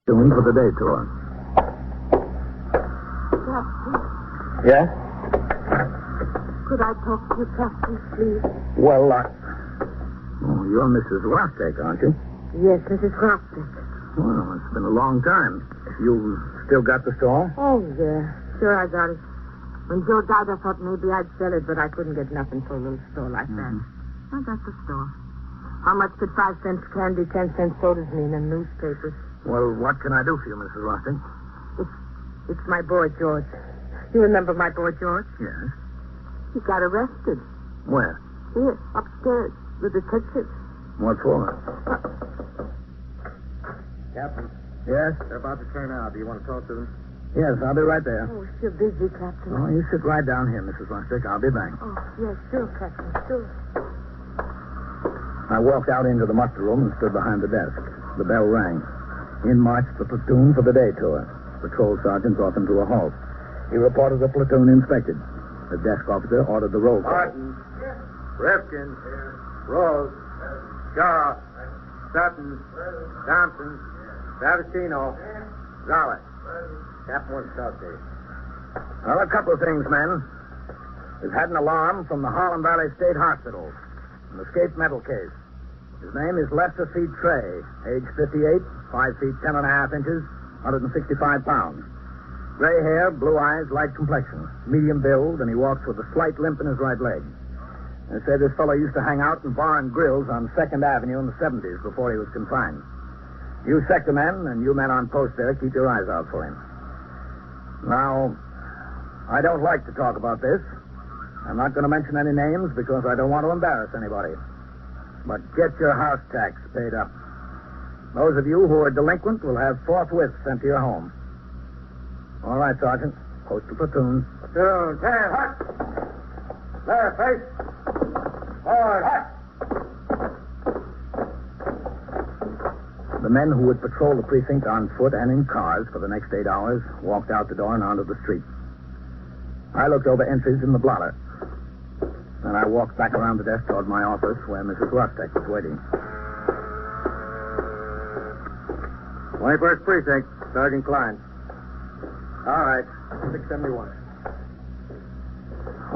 Soon for the day tour. Captain, Yes? could I talk to you, Captain, please? Well, Oh, you're Mrs. Rostek, aren't you? Yes, Mrs. Grafton. Well, it's been a long time. You've still got the store? Oh, yeah. Sure, I got it. When Joe died, I thought maybe I'd sell it, but I couldn't get nothing for a little store like that. I got the store. How much could 5 cents candy, 10 cents sodas mean in newspapers? Well, what can I do for you, Mrs. Rostek? It's my boy, George. You remember my boy, George? Yes. He got arrested. Where? Here, upstairs. The detective. What for? Captain, Yes? they're about to turn out. Do you want to talk to them? Yes, I'll be right there. Oh, you're busy, Captain. Oh, you sit right down here, Mrs. Rostek. I'll be back. Oh, yes, sure, Captain, sure. I walked out into the muster room and stood behind the desk. The bell rang. In marched the platoon for the day tour. Patrol sergeant brought them to a halt. He reported the platoon inspected. The desk officer ordered the roll call. Martin. Rifkin. Rose. Shaw. Sutton. Thompson. Savastino. Zollet. Captain wants to talk to you. Well, a couple of things, men. We've had an alarm from the Harlem Valley State Hospital. An escaped mental case. His name is Lester C. Trey, age 58, 5 feet 10 and a half inches, 165 pounds. Gray hair, blue eyes, light complexion, medium build, and he walks with a slight limp in his right leg. They say this fellow used to hang out in bar and grills on 2nd Avenue in the 70s before he was confined. You sector men and you men on post there, keep your eyes out for him. Now, I don't like to talk about this. I'm not going to mention any names because I don't want to embarrass anybody. But get your house tax paid up. Those of you who are delinquent will have forthwith sent to your home. All right, Sergeant. Post the platoon. Platoon, 10, hut. There, face. Forward, hut. The men who would patrol the precinct on foot and in cars for the next 8 hours walked out the door and onto the street. I looked over entries in the blotter. Then I walked back around the desk toward my office where Mrs. Rostek was waiting. 21st Precinct, Sergeant Klein. All right, 671.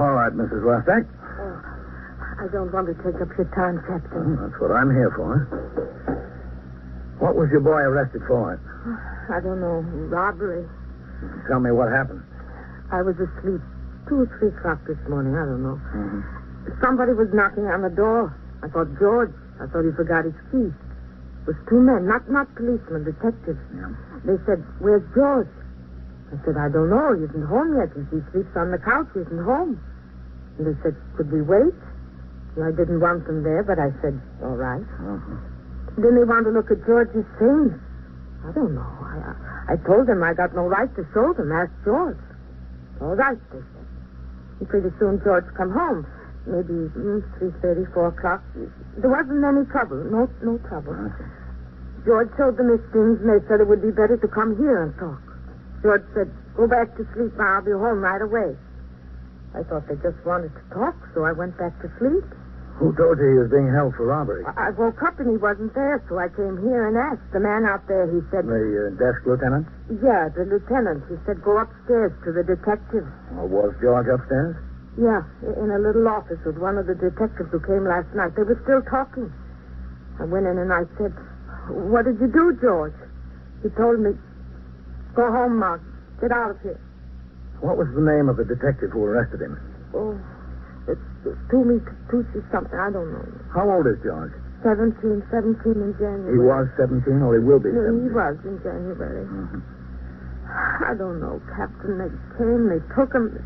All right, Mrs. Rostek. Oh, I don't want to take up your time, Captain. That's what I'm here for. What was your boy arrested for? I don't know. Robbery. Tell me what happened. I was asleep 2 or 3 o'clock this morning. I don't know. Mm-hmm. Somebody was knocking on the door. I thought George. I thought he forgot his keys. It was 2 men, not policemen, detectives. Yeah. They said, "Where's George?" I said, "I don't know. He isn't home yet. He sleeps on the couch. He isn't home." And they said, "Could we wait?" And I didn't want them there, but I said, "All right." Mm-hmm. Then they wanted to look at George's things. I don't know. I told them I got no right to show them. Ask George. All right, they said. And pretty soon George come home. Maybe 3:30, 4 o'clock. There wasn't any trouble. No trouble. Okay. George showed them his things, and they said it would be better to come here and talk. George said, "Go back to sleep now. I'll be home right away." I thought they just wanted to talk, so I went back to sleep. Who told you he was being held for robbery? I woke up and he wasn't there, so I came here and asked. The man out there, he said... The desk lieutenant? Yeah, the lieutenant. He said, "Go upstairs to the detective." Or was George upstairs? Yeah, in a little office with one of the detectives who came last night. They were still talking. I went in and I said, "What did you do, George?" He told me, "Go home, Mark. Get out of here." What was the name of the detective who arrested him? Oh, it's Toomey Tucci something. I don't know. How old is George? 17 in January. He was 17, or he will be No, 17? he was in January. Mm-hmm. I don't know, Captain. They came, they took him.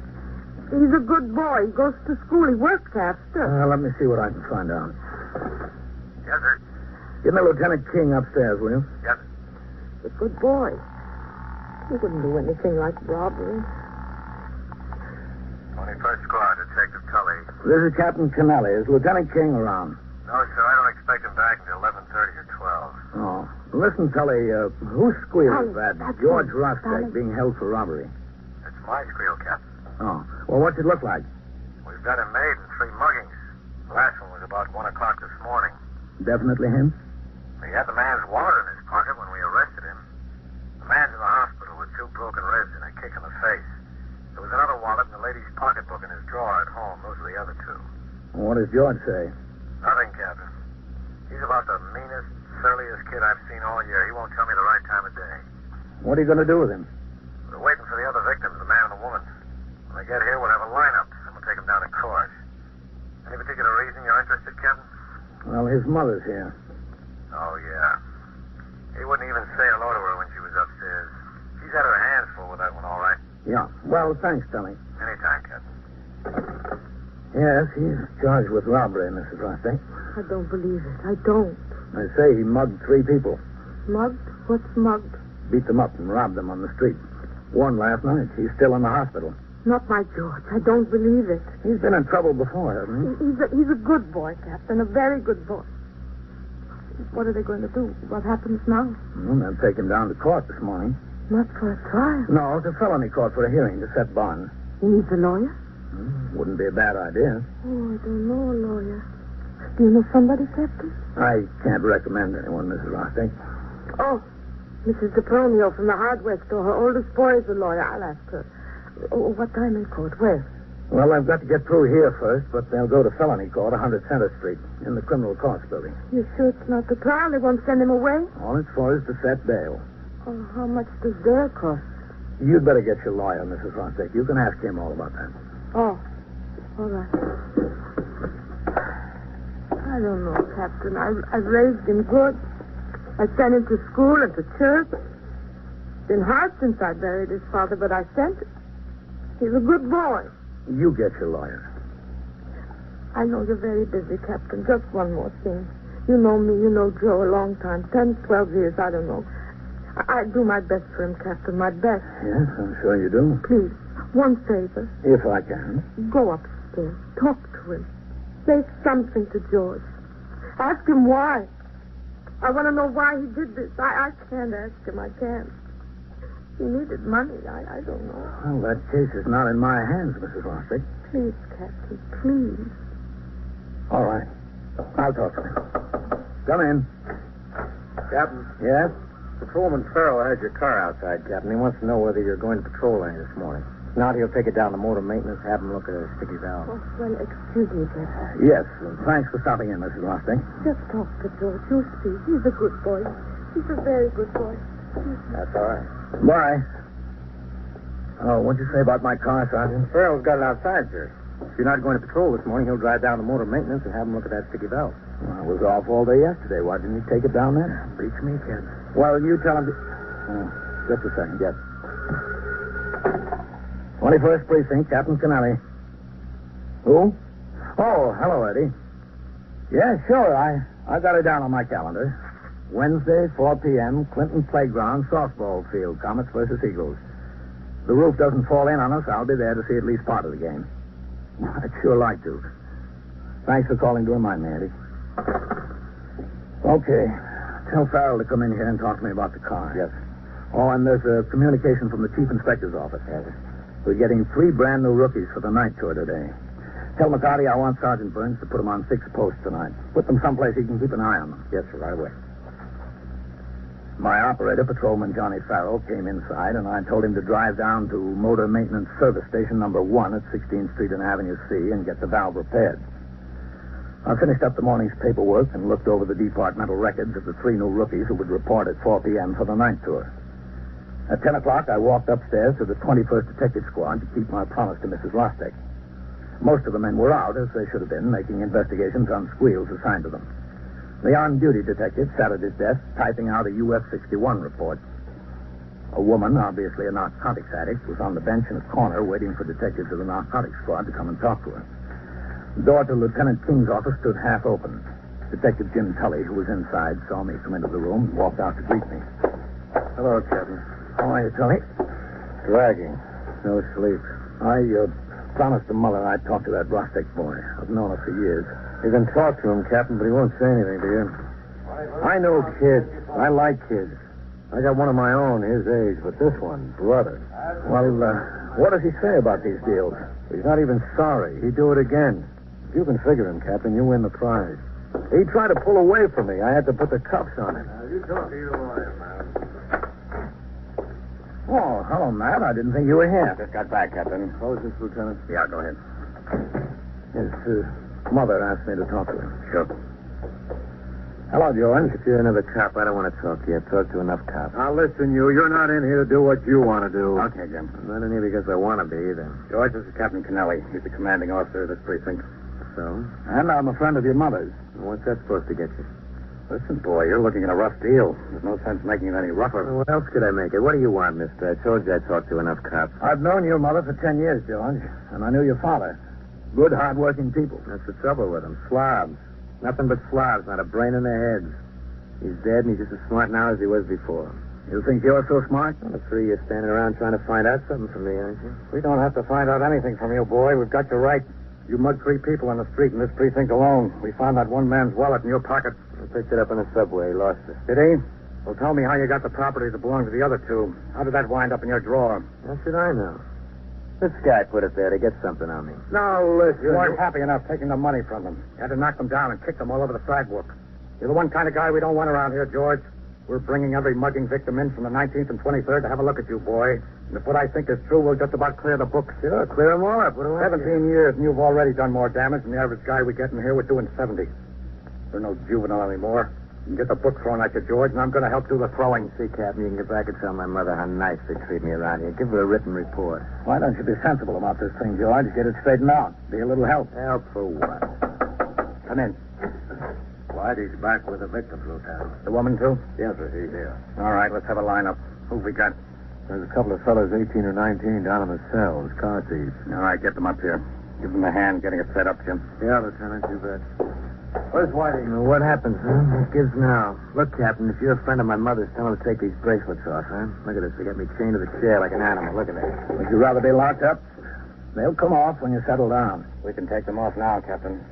He's a good boy. He goes to school. He works after. Let me see what I can find out. Yes, sir. Give me Lieutenant King upstairs, will you? Yes, sir. He's a good boy. He wouldn't do anything like robbery. 21st Squad, Detective Tully. This is Captain Kennelly. Is Lieutenant King around? No, sir, I don't expect him back until 11:30 or 12. Oh. Listen, Tully, whose squeal is Tully, that? that's George him. Rostek Tully. being held for robbery. It's my squeal, Captain. Oh. Well, what's it look like? We've got him made in 3 muggings. The last one was about 1 o'clock this morning. Definitely him? He had the man's wallet in his pocket when we arrested him. George say? Nothing, Captain. He's about the meanest, surliest kid I've seen all year. He won't tell me the right time of day. What are you going to do with him? We're waiting for the other victims, the man and the woman. When they get here, we'll have a lineup, and we'll take them down to court. Any particular reason you're interested, Captain? Well, his mother's here. Oh, yeah. He wouldn't even say hello to her when she was upstairs. She's had her hands full with that one, all right. Yeah. Well, thanks, Tony. Anytime, Captain. Yes, he's charged with robbery, Mrs. Rostek. I don't believe it. I don't. They say he mugged 3 people. Mugged? What's mugged? Beat them up and robbed them on the street. One last night. He's still in the hospital. Not my George. I don't believe it. He's been in trouble before, hasn't he? He's a good boy, Captain. A very good boy. What are they going to do? What happens now? Well, they'll take him down to court this morning. Not for a trial. No, to felony court for a hearing to set bond. He needs a lawyer? Wouldn't be a bad idea. Oh, I don't know a lawyer. Do you know somebody, Captain? I can't recommend anyone, Mrs. Rostek. Oh, Mrs. DePronio from the hardware store. Her oldest boy is a lawyer. I'll ask her. Oh, what time in court? Where? Well, I've got to get through here first, but they'll go to felony court, 100 Center Street, in the criminal courts building. You sure it's not the trial? They won't send him away? All it's for is to set bail. Oh, how much does bail cost? You'd better get your lawyer, Mrs. Rostek. You can ask him all about that. Oh, all right. I don't know, Captain. I've raised him good. I sent him to school and to church. It's been hard since I buried his father, but I sent him. He's a good boy. You get your lawyer. I know you're very busy, Captain. Just one more thing. You know me, you know Joe a long time. 10, 12 years, I don't know. I do my best for him, Captain, my best. Yes, I'm sure you do. Please, one favor. If I can. Go upstairs. Talk to him. Say something to George. Ask him why. I want to know why he did this. I can't ask him. I can't. He needed money. I don't know. Well, that case is not in my hands, Mrs. Rostek. Please, Captain, please. All right. I'll talk to him. Come in. Captain, Yes? Patrolman Farrell has your car outside, Captain. He wants to know whether you're going to patrol any this morning. If not, he'll take it down to motor maintenance, have him look at a sticky valve. Oh, well, excuse me, Captain. Yes. Thanks for stopping in, Mrs. Rostek. Just talk to George. You'll see. He's a good boy. He's a very good boy. That's all right. Bye. Oh, what'd you say about my car, Sergeant? Farrell's got it outside, sir. If you're not going to patrol this morning, he'll drive down to motor maintenance and have him look at that sticky valve. Well, I was off all day yesterday. Why didn't you take it down then? Beats me, kid. Well, you tell him to... Oh, just a second, yes. 21st Precinct, Captain Kennelly. Who? Oh, hello, Eddie. Yeah, sure. I got it down on my calendar. Wednesday, 4 p.m., Clinton Playground, softball field, Comets versus Eagles. If the roof doesn't fall in on us, I'll be there to see at least part of the game. I'd sure like to. Thanks for calling to remind me, Eddie. Okay. Tell Farrell to come in here and talk to me about the car. Yes. Oh, and there's a communication from the Chief Inspector's office. Yes. We're getting 3 brand new rookies for the night tour today. Tell McCarty I want Sergeant Burns to put them on 6 posts tonight. Put them someplace he can keep an eye on them. Yes, sir, right away. My operator, Patrolman Johnny Farrell, came inside, and I told him to drive down to Motor Maintenance Service Station number 1 at 16th Street and Avenue C and get the valve repaired. I finished up the morning's paperwork and looked over the departmental records of the 3 new rookies who would report at 4 p.m. for the night tour. At 10 o'clock, I walked upstairs to the 21st Detective Squad to keep my promise to Mrs. Rostek. Most of the men were out, as they should have been, making investigations on squeals assigned to them. The on-duty detective sat at his desk, typing out a UF-61 report. A woman, obviously a narcotics addict, was on the bench in a corner waiting for detectives of the narcotics squad to come and talk to her. The door to Lieutenant King's office stood half open. Detective Jim Tully, who was inside, saw me come into the room and walked out to greet me. Hello, Captain. How are you, Tully? Dragging. No sleep. I promised the mother I'd talk to that Rostek boy. I've known her for years. You can talk to him, Captain, but he won't say anything to you. I know kids. I like kids. I got one of my own his age, but this one, brother. Well, what does he say about these deals? He's not even sorry. He'd do it again. If you can figure him, Captain, you win the prize. He tried to pull away from me. I had to put the cuffs on him. You talk to your lawyer, man. Oh, hello, Matt. I didn't think you were here. Just got back, Captain. Close this, Lieutenant. Yeah, go ahead. Yes, mother asked me to talk to him. Sure. Hello, George. If you're another cop, I don't want to talk to you. I've talked to enough cops. Now, listen, you're not in here to do what you want to do. Okay, Jim. I'm not in here because I want to be either. George, this is Captain Kennelly. He's the commanding officer of this precinct. So? And I'm a friend of your mother's. What's that supposed to get you? Listen, boy, you're looking at a rough deal. There's no sense making it any rougher. Well, what else could I make it? What do you want, mister? I told you I talked to enough cops. I've known your mother for 10 years, George, and I knew your father. Good, hard-working people. That's the trouble with them. Slobs. Nothing but slobs, not a brain in their heads. He's dead, and he's just as smart now as he was before. You think you're so smart? Well, the three of you standing around trying to find out something from me, aren't you? We don't have to find out anything from you, boy. We've got you right. You mugged 3 people on the street in this precinct alone. We found that one man's wallet in your pocket. I picked it up on the subway. He lost it. Did he? Well, tell me how you got the property that belonged to the other 2. How did that wind up in your drawer? How should I know? This guy put it there to get something on me. Now, listen. You weren't happy enough taking the money from them. You had to knock them down and kick them all over the sidewalk. You're the one kind of guy we don't want around here, George. We're bringing every mugging victim in from the 19th and 23rd to have a look at you, boy. And if what I think is true, we'll just about clear the books. Sure, clear them all up. What do I 17 years, and you've already done more damage than the average guy we get in here. We're doing 70. We're no juvenile anymore. You can get the book thrown at you, George, and I'm going to help do the throwing. See, Captain, you can get back and tell my mother how nice they treat me around here. Give her a written report. Why don't you be sensible about this thing, George? Get it straightened out. Be a little help. Help for what? Come in. Whitey's back with the victims, Lieutenant. The woman, too? Yes, sir, he's here. All right, let's have a lineup. Who we got? There's a couple of fellows, 18 or 19, down in the cells, car thieves. All right, get them up here. Give them a hand getting it set up, Jim. Yeah, Lieutenant, you bet. Where's Whitey? Well, what happens, huh? What gives now? Look, Captain, if you're a friend of my mother's, tell him to take these bracelets off, huh? Look at this. They got me chained to the chair like an animal. Look at that. Would you rather be locked up? They'll come off when you settle down. We can take them off now, Captain.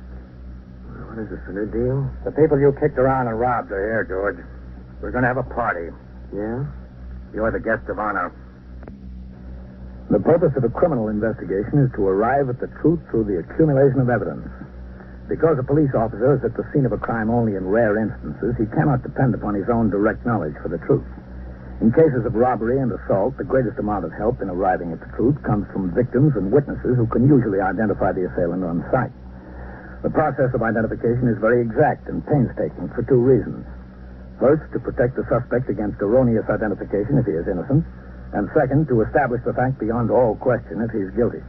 What is this, a new deal? The people you kicked around and robbed are here, George. We're going to have a party. Yeah? You're the guest of honor. The purpose of a criminal investigation is to arrive at the truth through the accumulation of evidence. Because a police officer is at the scene of a crime only in rare instances, he cannot depend upon his own direct knowledge for the truth. In cases of robbery and assault, the greatest amount of help in arriving at the truth comes from victims and witnesses who can usually identify the assailant on sight. The process of identification is very exact and painstaking for 2 reasons. First, to protect the suspect against erroneous identification if he is innocent, and second, to establish the fact beyond all question if he is guilty.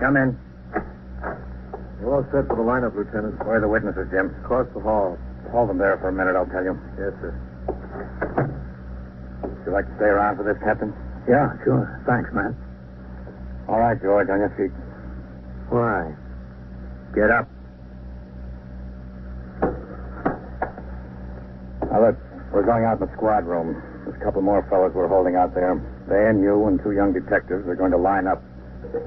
Come in. We're all set for the lineup, Lieutenant. Where are the witnesses, Jim? Across the hall. Hold them there for a minute, I'll tell you. Yes, sir. Would you like to stay around for this, Captain? Yeah, sure. Thanks, man. All right, George, on your feet. Why? Get up. Now, look, we're going out in the squad room. There's a couple more fellows we're holding out there. They and you and 2 young detectives are going to line up.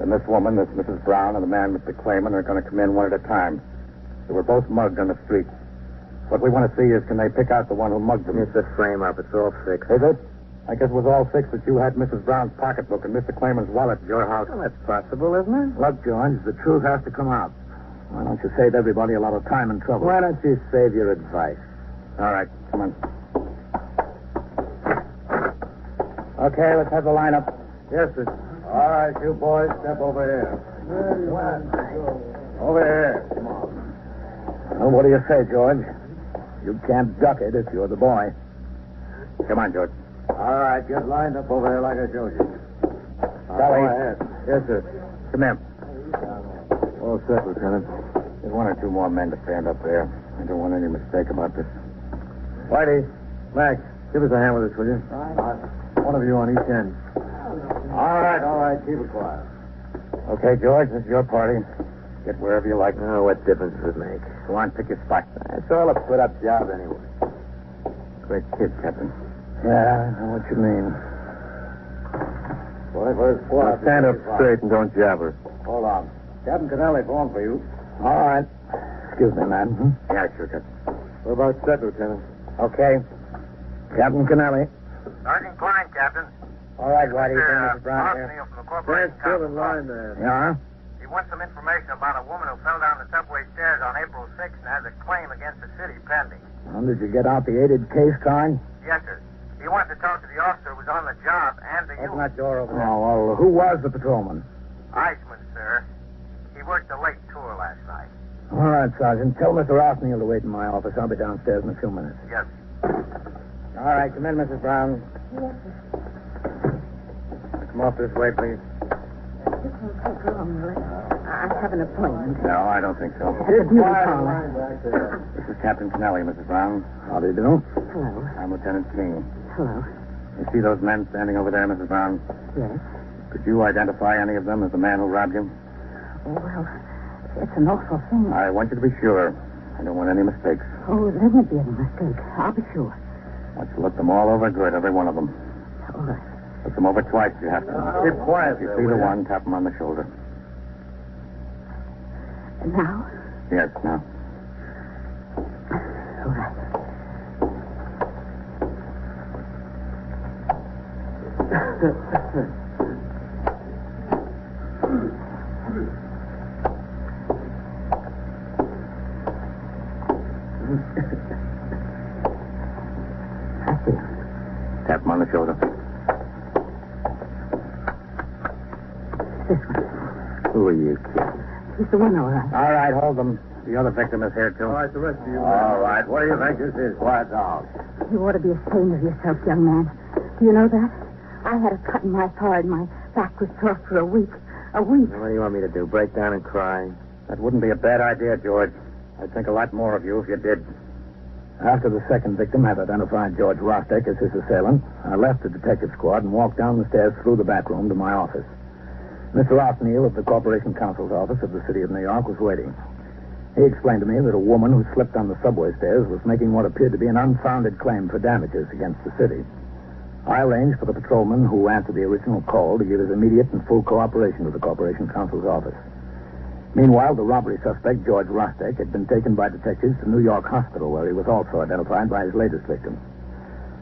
And this woman, this Mrs. Brown, and the man, Mr. Clayman, are going to come in one at a time. They were both mugged on the street. What we want to see is, can they pick out the one who mugged them? It's a frame-up. It's all fixed. Is it? I guess it was all 6 that you had Mrs. Brown's pocketbook and Mr. Clayman's wallet at your house. Well, that's possible, isn't it? Look, George, the truth has to come out. Why don't you save everybody a lot of time and trouble? Why don't you save your advice? All right, come on. Okay, let's have the lineup. Yes, sir. All right, you boys, step over here. Over here. Come on. Well, what do you say, George? You can't duck it if you're the boy. Come on, George. All right, get lined up over here like I showed you. Sally. Go ahead. Yes, sir. Come here. All set, Lieutenant. There's 1 or 2 more men to stand up there. I don't want any mistake about this. Whitey, Max, give us a hand with this, will you? All right. One of you on each end. All right. Keep it quiet. Okay, George, this is your party. Get wherever you like. Oh, what difference does it make? Go on, pick your spot. It's all a put-up job anyway. Great kid, Captain. Yeah, I know what you mean. Boy, where's Now stand up straight and don't jabber. Hold on. Captain Kennelly phoned for you. All right. Excuse me, man. Yeah, sure, Captain. We're about set, Lieutenant. Okay. Captain Kennelly. Sergeant Klein, Captain. All right, Whitey. Bring Mrs. Brown Austin here. from the corporation. Stand still in line there. Yeah? He wants some information about a woman who fell down the subway stairs on April 6th and has a claim against the city pending. Well, did you get out the aided case card? Yes, sir. He wants to talk to the officer who was on the job and to you. Open that door over there. Oh, well, who was the patrolman? Eichmann, sir. He worked a late tour last night. All right, Sergeant. Tell Mr. Arseneal to wait in my office. I'll be downstairs in a few minutes. Yes. All right, come in, Mrs. Brown. Come off this way, please. This won't take long, will it? I have an appointment. No, I don't think so. At the beauty parlor. This is Captain Kennelly, Mrs. Brown. How do you do? Hello. I'm Lieutenant King. Hello. You see those men standing over there, Mrs. Brown? Yes. Could you identify any of them as the man who robbed you? Oh, well, it's an awful thing. I want you to be sure. I don't want any mistakes. Oh, there won't be any mistake. I'll be sure. I want you to look them all over good, every one of them. All right. Look them over twice if you have to. Keep quiet. If you see the one, tap him on the shoulder. And now? Yes, now. All right. I see. Tap him on the shoulder. This one. Who are you, kid? He's the one, all right. All right, hold them. The other victim is here, too. All right, the rest of you. All right, what do you think this is? Quiet down. You ought to be ashamed of yourself, young man. Do you know that? I had a cut in my thigh and my back was sore for a week. A week. What do you want me to do? Break down and cry? That wouldn't be a bad idea, George. I'd think a lot more of you if you did. After the second victim had identified George Rostek as his assailant, I left the detective squad and walked down the stairs through the back room to my office. Mr. Arseneal of the Corporation Counsel's office of the City of New York was waiting. He explained to me that a woman who slipped on the subway stairs was making what appeared to be an unfounded claim for damages against the city. I arranged for the patrolman who answered the original call to give his immediate and full cooperation to the Corporation Counsel's office. Meanwhile, the robbery suspect, George Rostek, had been taken by detectives to New York Hospital, where he was also identified by his latest victim.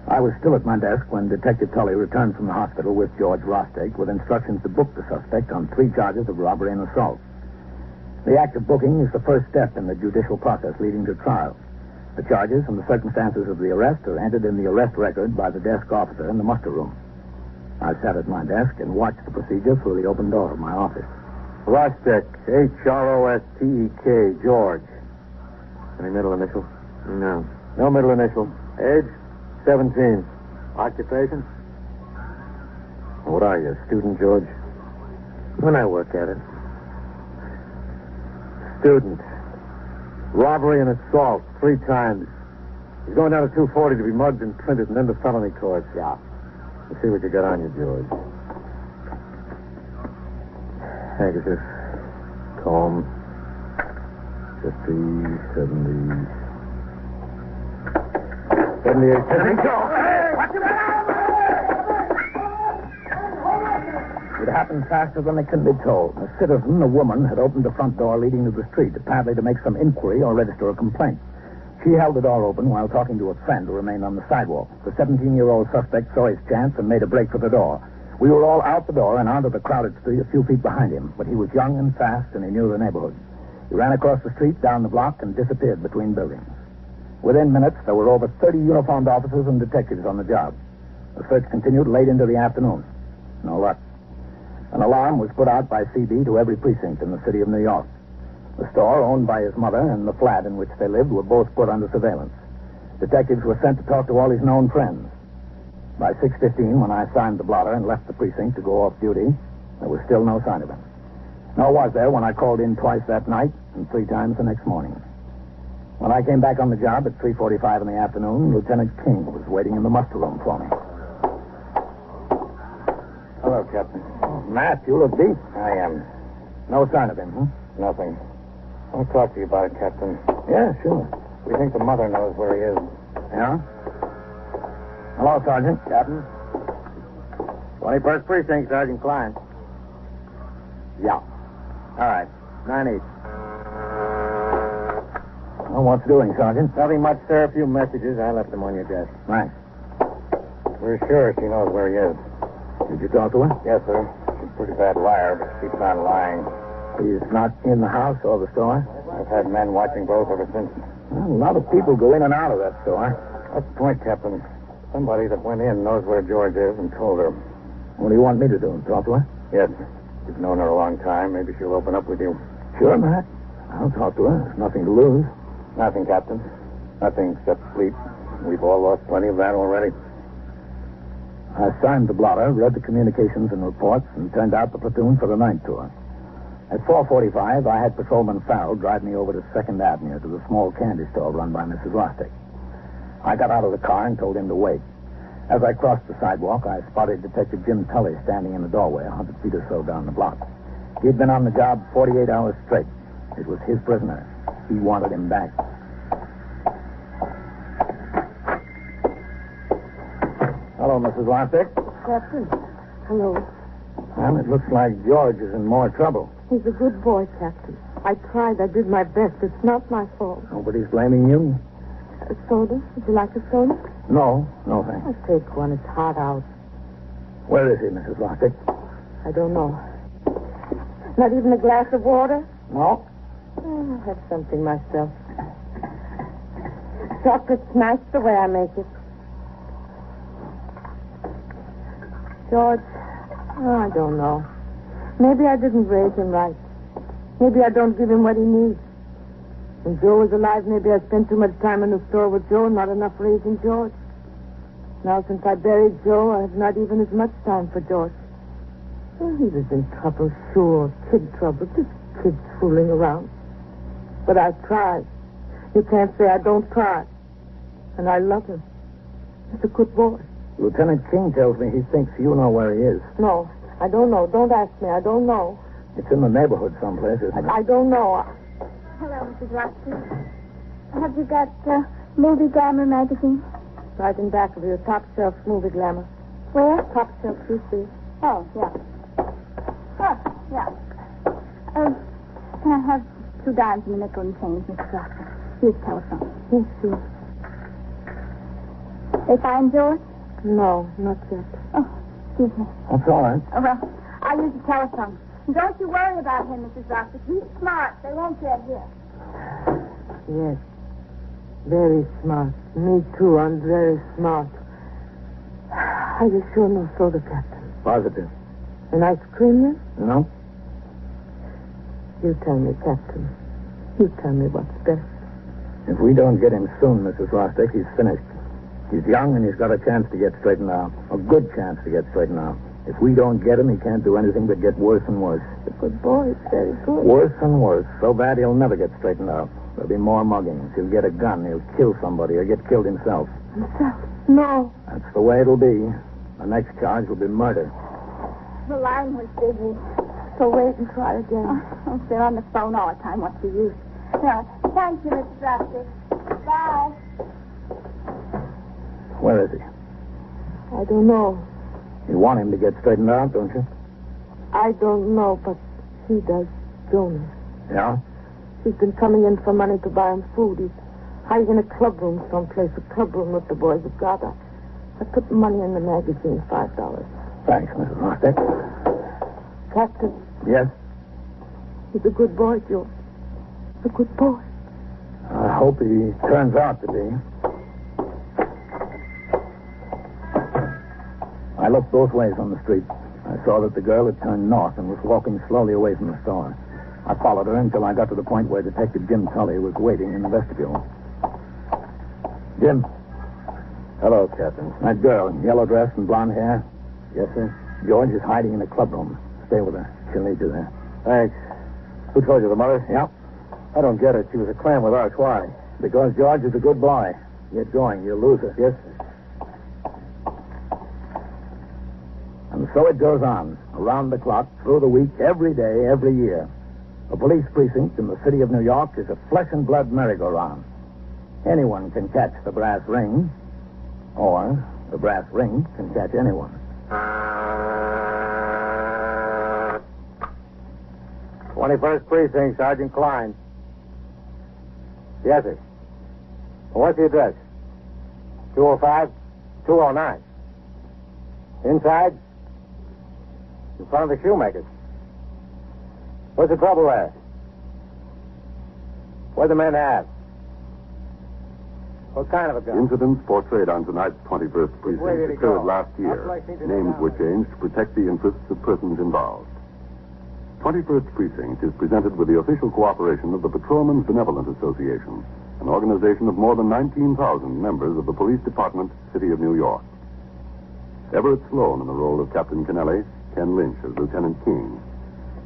I was still at my desk when Detective Tully returned from the hospital with George Rostek with instructions to book the suspect on 3 charges of robbery and assault. The act of booking is the first step in the judicial process leading to trial. The charges and the circumstances of the arrest are entered in the arrest record by the desk officer in the muster room. I sat at my desk and watched the procedure through the open door of my office. Rostek, H-R-O-S-T-E-K, George. Any middle initial? No. No middle initial. Age? 17. Occupation? What are you, a student, George? When I work at it. Student. Robbery and assault, 3 times. He's going down to 240 to be mugged and printed and then to felony court. Yeah. Let's see what you got on you, George. Handkerchief. Comb. 50, 70. 78. It happened faster than it can be told. A citizen, a woman, had opened the front door leading to the street, apparently to make some inquiry or register a complaint. She held the door open while talking to a friend who remained on the sidewalk. The 17-year-old suspect saw his chance and made a break for the door. We were all out the door and onto the crowded street a few feet behind him, but he was young and fast, and he knew the neighborhood. He ran across the street, down the block, and disappeared between buildings. Within minutes, there were over 30 uniformed officers and detectives on the job. The search continued late into the afternoon. No luck. An alarm was put out by CB to every precinct in the city of New York. The store, owned by his mother, and the flat in which they lived were both put under surveillance. Detectives were sent to talk to all his known friends. By 6:15, when I signed the blotter and left the precinct to go off duty, there was still no sign of him. Nor was there when I called in twice that night and 3 times the next morning. When I came back on the job at 3:45 in the afternoon, Lieutenant King was waiting in the muster room for me. Hello, Captain. Matt, you look beat. I am. No sign of him, huh? Nothing. I want to talk to you about it, Captain. Yeah, sure. We think the mother knows where he is. Yeah? Hello, Sergeant. Captain? 21st Precinct, Sergeant Klein. Yeah. All right. 9-8. Well, what's doing, Sergeant? Nothing much, sir. A few messages. I left them on your desk. Thanks. We're sure she knows where he is. Did you talk to her? Yes, sir. She's a pretty bad liar, but keeps on lying. He's not in the house or the store? I've had men watching both ever since. Well, a lot of people go in and out of that store. That's the point, Captain. Somebody that went in knows where George is and told her. What do you want me to do? Talk to her? Yes. You've known her a long time. Maybe she'll open up with you. Sure, Matt. I'll talk to her. There's nothing to lose. Nothing, Captain. Nothing except sleep. We've all lost plenty of that already. I signed the blotter, read the communications and reports, and turned out the platoon for the night tour. At 4:45, I had Patrolman Farrell drive me over to 2nd Avenue to the small candy store run by Mrs. Rostick. I got out of the car and told him to wait. As I crossed the sidewalk, I spotted Detective Jim Tully standing in the doorway 100 feet or so down the block. He'd been on the job 48 hours straight. It was his prisoner. He wanted him back. Hello, Mrs. Rostick. Captain. Hello. Well, it looks like George is in more trouble. He's a good boy, Captain. I tried. I did my best. It's not my fault. Nobody's blaming you? A soda? Would you like a soda? No, thanks. I'll take one. It's hot out. Where is he, Mrs. Rostick? I don't know. Not even a glass of water? No. I'll have something myself. Chocolate's nice the way I make it. George, I don't know. Maybe I didn't raise him right. Maybe I don't give him what he needs. When Joe was alive, maybe I spent too much time in the store with Joe and not enough raising George. Now, since I buried Joe, I have not even as much time for George. Well, he was in trouble, sure. Kid trouble. Just kids fooling around. But I tried. You can't say I don't try. And I love him. He's a good boy. Lieutenant King tells me he thinks you know where he is. No, I don't know. Don't ask me. I don't know. It's in the neighborhood someplace, isn't it? I don't know. Hello, Mrs. Rostick. Have you got Movie Glamour magazine? Right in back of your top shelf movie glamour. Where? Top shelf, you see. Oh, yeah. Oh, yeah. Can I have 2 dimes and a nickel and change, Mrs. Rostick? Here's the telephone. Yes, sure. They find George? No, not yet. Oh, excuse me. That's all right. Oh, well, I'll use the telephone. Don't you worry about him, Mrs. Rostick. He's smart. They won't get here. Yes. Very smart. Me, too. I'm very smart. Are you sure no soda, Captain? Positive. An ice cream, then? No? You tell me, Captain. You tell me what's best. If we don't get him soon, Mrs. Rostick, he's finished. He's young and he's got a chance to get straightened out. A good chance to get straightened out. If we don't get him, he can't do anything but get worse and worse. The good boy is very good. Worse and worse. So bad he'll never get straightened out. There'll be more muggings. He'll get a gun. He'll kill somebody or get killed himself. Himself? No. That's the way it'll be. The next charge will be murder. The line was busy. So wait and try again. Oh, they're on the phone all the time. What's the use? Yeah. Thank you, Mrs. Rostick. Bye. Where is he? I don't know. You want him to get straightened out, don't you? I don't know, but he does. Jonas. Yeah? He's been coming in for money to buy him food. He's hiding in a club room someplace. A club room that the boys have got. I put the money in the magazine, $5. Thanks, Mrs. Rostick. Captain, Yes? he's a good boy, Joe. A good boy. I hope he turns out to be. I looked both ways on the street. I saw that the girl had turned north and was walking slowly away from the store. I followed her until I got to the point where Detective Jim Tully was waiting in the vestibule. Jim. Hello, Captain. That girl, yellow dress and blonde hair. Yes, sir? George is hiding in a club room. Stay with her. She'll need you there. Thanks. Who told you, the mother? Yeah? I don't get it. She was a clam with us. Why? Because George is a good boy. Get going. You'll lose her. Yes, sir. And so it goes on, around the clock, through the week, every day, every year. A police precinct in the city of New York is a flesh and blood merry-go-round. Anyone can catch the brass ring, or the brass ring can catch anyone. 21st Precinct, Sergeant Klein. Yes, sir. What's the address? 205? 209. Inside? In front of the shoemakers. What's the trouble there? What'd the men have? What kind of a gun? Incidents portrayed on tonight's 21st Where did Precinct it go? occurred last year. How likely did it Names go? were changed to protect the interests of persons involved. 21st Precinct is presented with the official cooperation of the Patrolmen's Benevolent Association, an organization of more than 19,000 members of the Police Department, City of New York. Everett Sloan in the role of Captain Kennelly, Ken Lynch as Lieutenant King.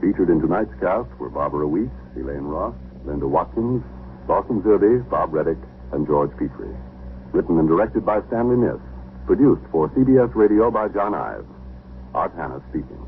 Featured in tonight's cast were Barbara Weeks, Elaine Ross, Linda Watkins, Dawson Zerby, Bob Reddick, and George Petrie. Written and directed by Stanley Niss. Produced for CBS Radio by John Ives. Art Hanna speaking.